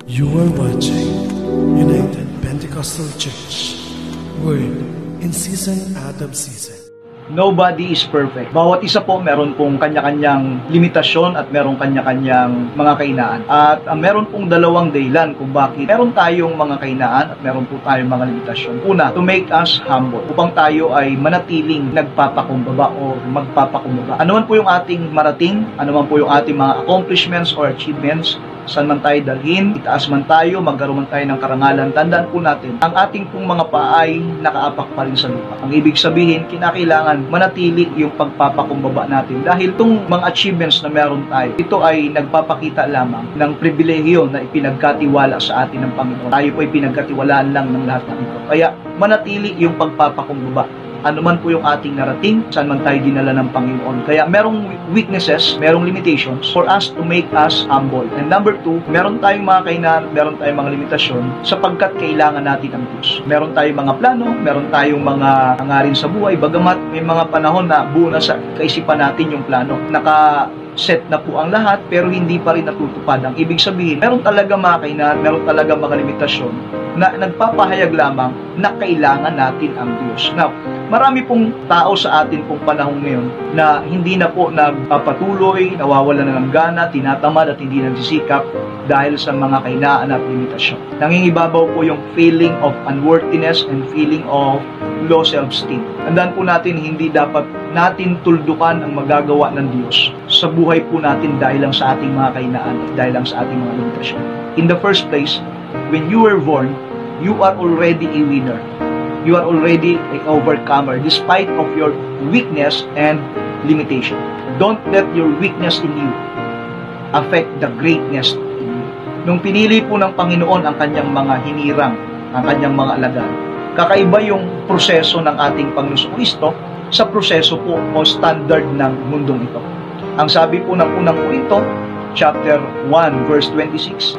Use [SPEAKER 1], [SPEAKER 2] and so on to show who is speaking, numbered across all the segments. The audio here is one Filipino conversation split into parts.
[SPEAKER 1] You are watching United Pentecostal Church Word in Season out of Season.
[SPEAKER 2] Nobody is perfect. Bawat isa po meron pong kanya-kanyang limitasyon at meron kanya-kanyang mga kahinaan. At meron pong dalawang dahilan kung bakit meron tayong mga kahinaan at meron po tayong mga limitasyon. Una, to make us humble. Upang tayo ay manatiling nagpapakumbaba o magpapakumbaba. Ano man po yung ating marating, ano man po yung ating mga accomplishments or achievements, saan man tayo dalhin, itaas man tayo, magkaroon man tayo ng karangalan, tandaan po natin, ang ating pong mga paa ay nakaapak pa rin sa lupa. Ang ibig sabihin, kinakailangan manatili yung pagpapakumbaba natin. Dahil itong mga achievements na meron tayo, ito ay nagpapakita lamang ng pribilehiyo na ipinagkatiwala sa atin ng Panginoon. Tayo po ay pinagkatiwalaan lang ng lahat ng ito. Kaya manatili yung pagpapakumbaba. Ano man po yung ating narating, saan man tayo dinala ng Panginoon. Kaya merong weaknesses, merong limitations for us to make us humble. And number two, meron tayong mga kahinaan, meron tayong mga limitasyon sapagkat kailangan natin ang Diyos. Meron tayong mga plano, meron tayong mga hangarin sa buhay, bagamat may mga panahon na buo na sa kaisipan natin yung plano. Set na po ang lahat pero hindi pa rin natutupad. Ang ibig sabihin, meron talaga mga kahinaan, meron talaga mga limitasyon na nagpapahayag lamang na kailangan natin ang Diyos. Now, marami pong tao sa atin pong panahon ngayon na hindi na po nagpapatuloy, nawawala na ng gana, tinatamad at hindi nagsisikap dahil sa mga kahinaan at limitasyon. Nangingibabaw po yung feeling of unworthiness and feeling of low self-esteem. Tandaan po natin, hindi dapat natin tuldukan ang magagawa ng Diyos sa buhay po natin dahil lang sa ating mga kahinaan at dahil lang sa ating mga limitasyon. In the first place, when you were born, you are already a winner. You are already an overcomer despite of your weakness and limitation. Don't let your weakness in you affect the greatness in you. Nung pinili po ng Panginoon ang kanyang mga hinirang, ang kanyang mga alagad, kakaiba yung proseso ng ating Panginoon Kristo sa proseso po o standard ng mundong ito. Ang sabi po ng unang Korinto, chapter 1, verse 26,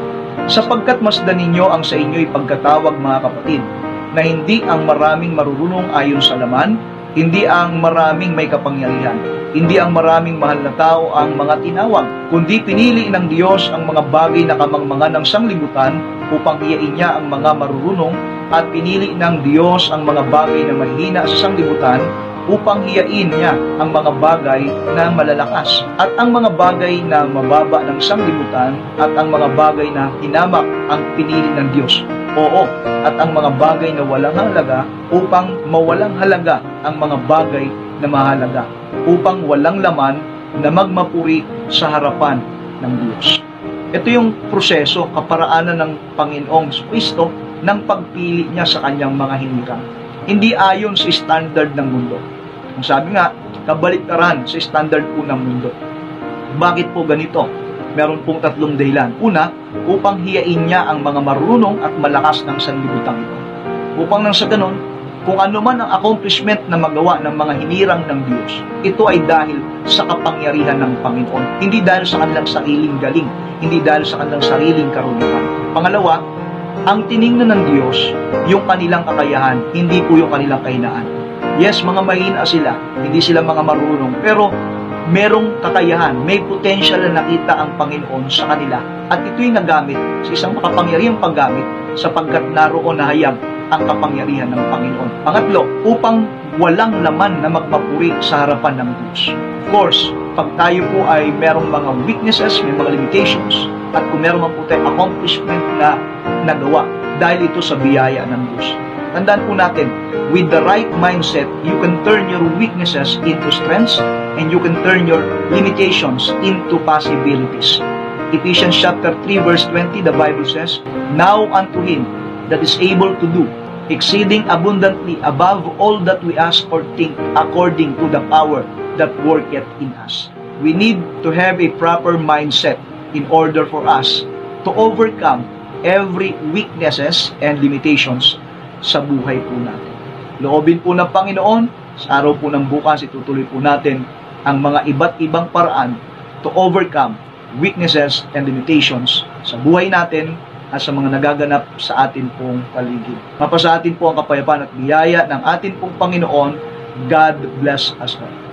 [SPEAKER 2] sapagkat masdan ninyo ang sa inyo'y pagkatawag, mga kapatid, na hindi ang maraming marurunong ayon sa laman, hindi ang maraming may kapangyarihan, hindi ang maraming mahal na tao ang mga tinawag, kundi pinili ng Diyos ang mga bagay na kamangmangan ng sanglibutan upang iyain niya ang mga marurunong, at pinili ng Diyos ang mga bagay na mahihina sa sanglibutan upang hiyain niya ang mga bagay na malalakas, at ang mga bagay na mababa ng sanglibutan at ang mga bagay na hinamak ang pinili ng Diyos. Oo, at ang mga bagay na walang halaga upang mawalang halaga ang mga bagay na mahalaga, upang walang laman na magmapuri sa harapan ng Diyos. Ito yung proseso, kaparaanan ng Panginoong Kristo ng pagpili niya sa kanyang mga hinirang. Hindi ayon sa standard ng mundo. Ang sabi nga, kabaliktaran sa standard po ng mundo. Bakit po ganito? Meron pong tatlong dahilan. Una, upang hiyain niya ang mga marunong at malakas ng sanlibutan ito. Upang nang sa ganon, kung ano man ang accomplishment na magawa ng mga hinirang ng Diyos, ito ay dahil sa kapangyarihan ng Panginoon. Hindi dahil sa kanilang sariling galing, hindi dahil sa kanilang sariling karunungan. Pangalawa, ang tiningnan ng Diyos, yung kanilang kakayahan, hindi po yung kanilang kahinaan. Yes, mga mahina sila, hindi sila mga marunong, pero merong kakayahan, may potential na nakita ang Panginoon sa kanila, at ito'y nagamit sa isang makapangyarihang paggamit sapagkat naroon na hayag ang kapangyarihan ng Panginoon. Pangatlo, upang walang laman na magpapuri sa harapan ng Diyos. Of course, pag tayo po ay merong mga weaknesses, may mga limitations, at kung meron man po tayong accomplishment na nagawa, dahil ito sa biyaya ng Diyos. Tandaan po natin, with the right mindset, you can turn your weaknesses into strengths, and you can turn your limitations into possibilities. Ephesians chapter 3 verse 20, the Bible says, now unto Him that is able to do exceeding abundantly above all that we ask or think, according to the power that worketh in us. We need to have a proper mindset in order for us to overcome every weaknesses and limitations sa buhay po natin. Loobin po ng Panginoon, sa araw po ng bukas, itutuloy po natin ang mga iba't ibang paraan to overcome weaknesses and limitations sa buhay natin at sa mga nagaganap sa atin pong paligid. Mapasa atin po ang kapayapaan at biyaya ng atin pong Panginoon. God bless us all.